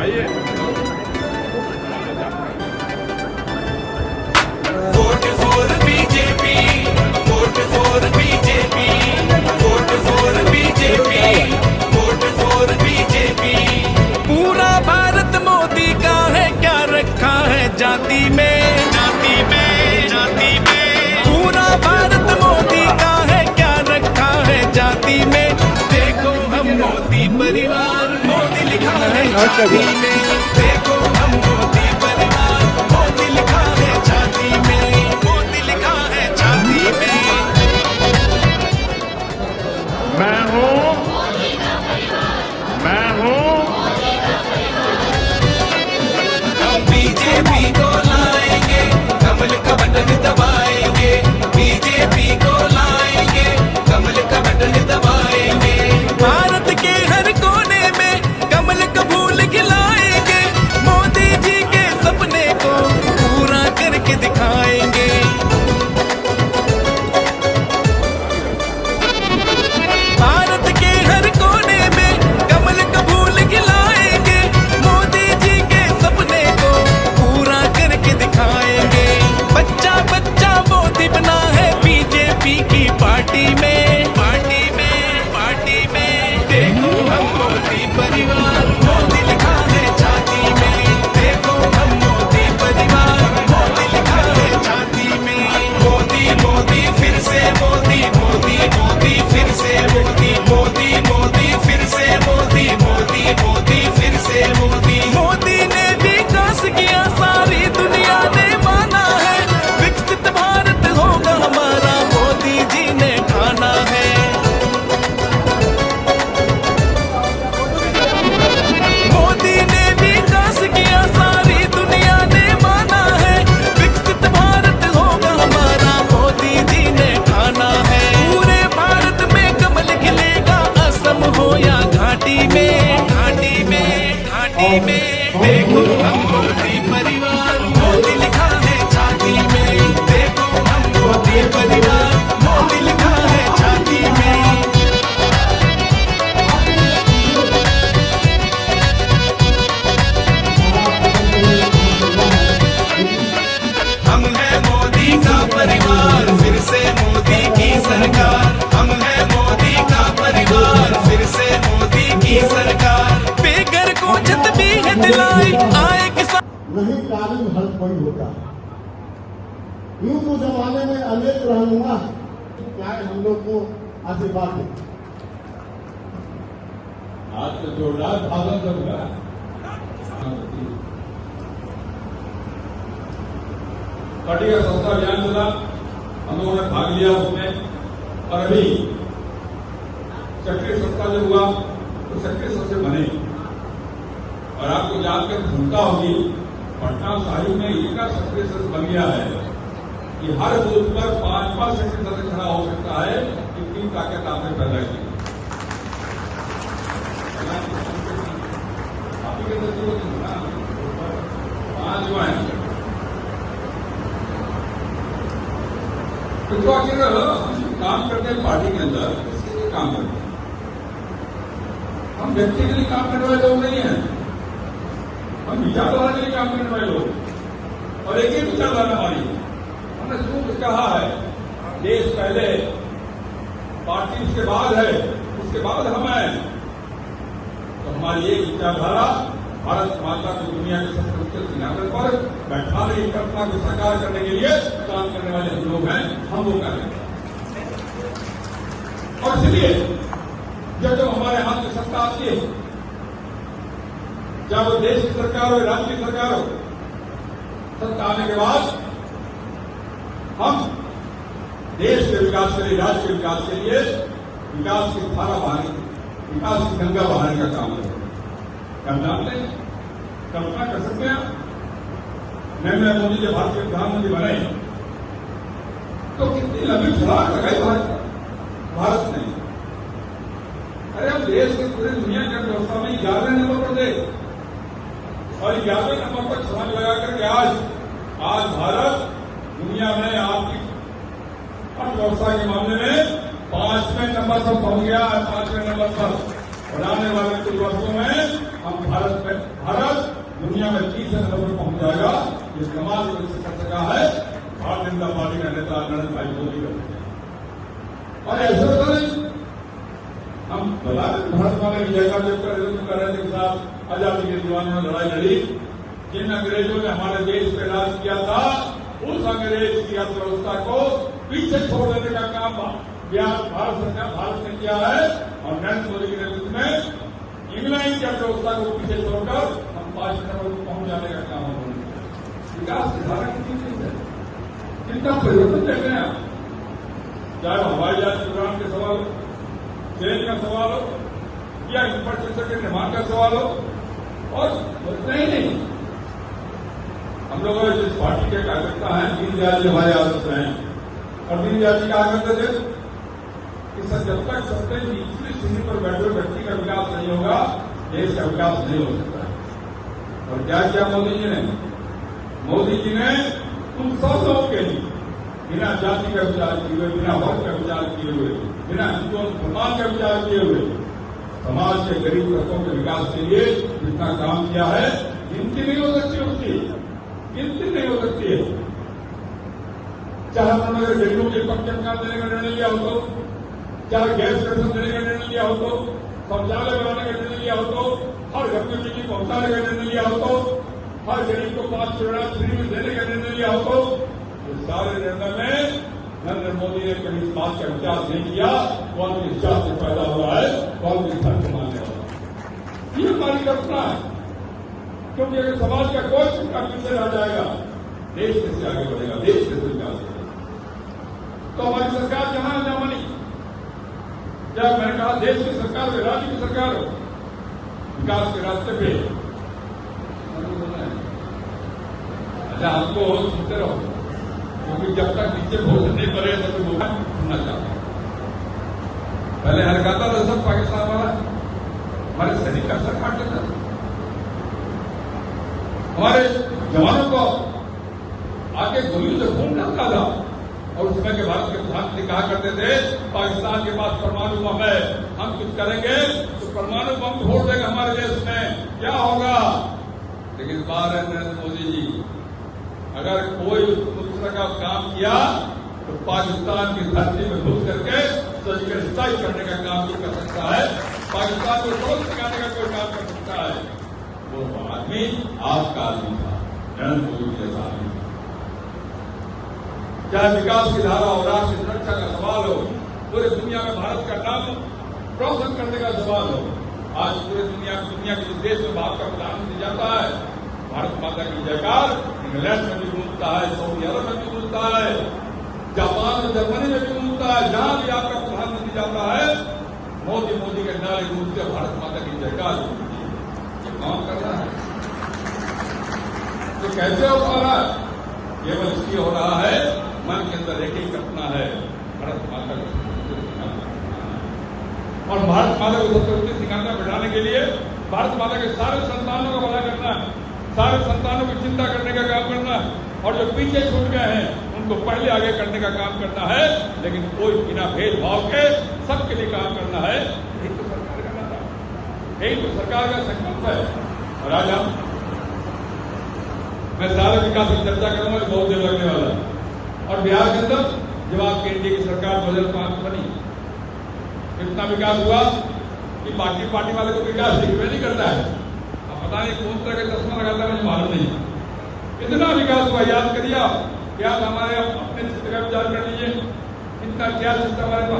आइए। Vote for BJP, vote for BJP, vote for BJP, vote for BJP. पूरा भारत मोदी का है, क्या रखा है जाति में, जाति में, जाति में। पूरा भारत मोदी का है, क्या रखा है जाति में। देखो हम मोदी परिवार, मोदी लिखा है छाती में। देखो हम मोदी परिवार, मोदी लिखा है छाती में, मोदी लिखा है छाती में। मैं हूँ, मैं हूँ। हम बीजेपी को लाएंगे, कमल का बटन दबाएंगे। बीजेपी को लाएंगे, कमल का बटन दबाएंगे। भारत के हर कोने में कमल का फूल खिलाएंगे। मोदी जी के सपने को पूरा करके दिखाएंगे। भारत के हर कोने में कमल का फूल खिलाएंगे। मोदी जी के सपने को पूरा करके दिखाएंगे। बच्चा बच्चा मोदी बना है बीजेपी की पार्टी में, पार्टी में, पार्टी में। देखो हम मोदी परिवार, मोदी लिखा है छाती में। देखो हम मोदी परिवार, मोदी लिखा है छाती में। मोदी मोदी फिर से मोदी, मोदी मोदी फिर से मोदी, मोदी मोदी फिर से मोदी, मोदी मोदी फिर से मोदी। मोदी ने विकास किया, सारी दुनिया ने माना है। विकसित भारत होगा हमारा, मोदी जी ने ठाना है। मोदी ने विकास किया, सारी दुनिया ने माना है। विकसित भारत होगा हमारा, मोदी जी ने ठाना है। पूरे भारत में कमल खिलेगा, असम हो या घाटी में, घाटी में, घाटी में। देखो हम मोदी परिवार, मोदी लिखा है छाती में। देखो हम मोदी परिवार, मोदी लिखा है छाती में। हम हैं मोदी का परिवार, फिर से मोदी की सरकार। हम हैं मोदी का परिवार, फिर से मोदी की सरकार। बेघर को छत भी है दिलाई, आए किसान। नहीं कानून हर कोई होता। यूं तो जमाने में अनेक रहनुमा क्या हम लोग को आशीर्वाद दे। आज तो जोरदार भाषण चल रहा है। पार्टी का संस्था अभियान चला, हम लोगों ने भाग लिया उसमें। और अभी सक्रिय संस्था जो हुआ तो सक्रिय सबसे बने। और आपको जानकर क्षमता होगी, पटना साहिब में इतना सक्रिय सदस्य बन गया है कि हर बूथ पर 5-5 सक्रिय सदस्य खड़ा हो सकता है। इतनी ताकत आपने पैदा की। आप ही के सदस्य को 5 जो है तो आखिर हम काम करते हैं पार्टी के अंदर, किसके लिए काम करते हैं? हम व्यक्ति के लिए काम करने वाले लोग नहीं हैं। हम विचारधारा के लिए काम करने वाले लोग। और एक ही विचारधारा हमारी, हमने शुरू से कहा है देश पहले, पार्टी उसके बाद है, उसके बाद हम हैं। तो हमारी एक विचारधारा भारत माता को दुनिया के सबसे उच्च सिंहासन पर बैठाने की कल्पना को साकार करने के लिए काम करने वाले हम लोग हैं, हम वो कर रहे हैं। और इसलिए जब हमारे हाथ में सत्ता आती है, चाहे वो देश की सरकार हो, राज्य की सरकार हो, सत्ता आने के बाद हम देश के विकास के लिए, राज्य के विकास के लिए विकास की धारा बहाने, विकास की गंगा बहाने का काम करें। हम जानते हैं, कल्पना कर सकते हैं, नरेंद्र मोदी जब भारत के प्रधानमंत्री बने तो कितनी लंबी छलांग लगाई भारत ने। अरे हम देश की पूरी दुनिया की अर्थव्यवस्था में 11वें नंबर पर थे और 11वें नंबर पर छलांग लगा करके आज भारत दुनिया में आपकी अर्थव्यवस्था के मामले में 5वें नंबर पर पहुंच गया है। 5वें नंबर पर और आने वाले कुछ वर्षों में हम भारत दुनिया में 30 नंबर पर पहुंच जाएगा। ये कमाल जो कर सका है भारतीय जनता पार्टी का नेता नरेंद्र भाई मोदी का। और ऐसा होता नहीं, हम भारत माता की जयकार जब कर रहे थे साथ आजादी के दीवाने में लड़ाई लड़ी। जिन अंग्रेजों ने हमारे देश पे राज किया था, उस अंग्रेज की अर्थव्यवस्था को पीछे छोड़ देने का काम भारत सरकार भारत ने किया है। और नरेंद्र मोदी के नेतृत्व में इंग्लैंड की अर्थव्यवस्था को पीछे छोड़कर हम 5 नंबर पर पहुंच जाने का काम हम विकास की धारा कितनी चीज है, कितना परिवर्तन देख रहे हैं आप। चाहे हवाई जहाज उड़ान के सवाल हो, ट्रेन का सवाल हो, या इंफ्रास्ट्रक्चर के निर्माण का सवाल हो, और उतना ही नहीं, हम लोग जिस पार्टी के कार्यकर्ता हैं, दीनदयाल जी हमारे आदर्श हैं। और दीनदयाल जी कहा करते थे कि सर जब तक सबसे निचली सीढ़ी पर बैठे व्यक्ति का विकास नहीं होगा, देश का विकास नहीं हो सकता है। और क्या किया मोदी जी ने? मोदी जी ने उन सब लोगों के लिए बिना जाति का विचार किए हुए, बिना वर्ग का विचार किए हुए, बिना हिंदुओं मुसलमान का विचार किए हुए समाज के गरीब वर्गों के विकास के लिए जितना काम किया है, गिनती नहीं हो सकती, उसकी गिनती नहीं हो सकती है। चाहे उन्होंने गरीबों के पक्ष मकान देने का निर्णय लिया हो तो, चाहे गैस कनेक्शन देने का निर्णय लिया हो तो, शौचालय बनाने का निर्णय लिया हो तो, हर घर में बिजली पहुंचाने का निर्णय लिया हो तो, हर गरीब को 5 यूनिट फ्री में देने का निर्णय लिया हो तो, ये सारे निर्णय में नरेंद्र मोदी ने कभी इस बात का विचार नहीं किया कौन किस जात से पैदा हुआ है, कौन किस धर्म से मानने वाला। ये हमारी कल्पना है, क्योंकि अगर समाज का कोई टुकड़ा पीछे रह जाएगा, देश कैसे आगे बढ़ेगा, देश कैसे विकास करेगा। तो हमारी सरकार जहां जहां नहीं, जब मैंने कहा देश की सरकार हो, राज्य की सरकार हो, विकास के रास्ते पे अच्छा हमको सुनते रहो, क्योंकि जब तक नीचे वोट नहीं पड़े तब तक वो सुनना चाहता। पहले हरकाता था सब पाकिस्तान वाला, हमारे सैनिक का सर काट लेता, हमारे जवानों को आके गोलियों से खून डालता था। और उस समय के भारत के प्रधानमंत्री कहा करते थे पाकिस्तान के पास परमाणु बम है, हम कुछ करेंगे तो परमाणु बम फोड़ देगा हमारे देश में, क्या होगा। लेकिन इस बार नरेंद्र मोदी जी अगर कोई उस तरह का काम किया तो पाकिस्तान की धरती में घुस करके सर्जिकल स्ट्राइक करने का काम भी कर सकता है, पाकिस्तान को तोड़ सिखाने का कोई काम कर सकता है। वो आदमी आपका आदमी था, नरेंद्र मोदी जैसा आदमी। चाहे विकास की धारा और राष्ट्रीय सुरक्षा का सवाल हो, पूरी दुनिया में भारत का नाम रोशन करने का सवाल हो, आज पूरी दुनिया के जिस देश में भारत का प्रधानमंत्री जाता है, भारत माता की जयकार इंग्लैंड में भी गूंजता है, सऊदी अरब में भी गूंजता है, जापान और जर्मनी में भी गूंजता है। जहां भी आपका प्रधानमंत्री जाता है, मोदी मोदी के नारे गूंजते, भारत माता की जयकार ये काम कर रहा है। तो कैसे हो पा रहा है? केवल इसलिए हो रहा है मन के अंदर एक ही कल्पना है, भारत माता को और भारत माता को सबसे सिखाना बढ़ाने के लिए भारत माता के सारे संतानों का भला करना है, सारे संतानों की चिंता करने का काम करना है, और जो पीछे छूट गए हैं उनको पहले आगे करने का काम करना है। लेकिन कोई बिना भेदभाव के सबके लिए काम करना है, यही तो सरकार का नाता, यही तो सरकार का संकल्प है। और आज मैं सारे विकास की चर्चा करूंगा तो बहुत देर लगने वाला है। और बिहार के अंदर जब आपके एनडीए की सरकार 2005 बनी, इतना विकास हुआ कि बाकी पार्टी वाले को विकास दिखवे नहीं करता है। अब पता नहीं कौन तरह का चश्मा लगाता है, मुझे मालूम नहीं। कितना विकास हुआ याद करिए आप, क्या हमारे अपने क्षेत्र का विचार कर लीजिए, कितना क्या सिस्टम हमारे पास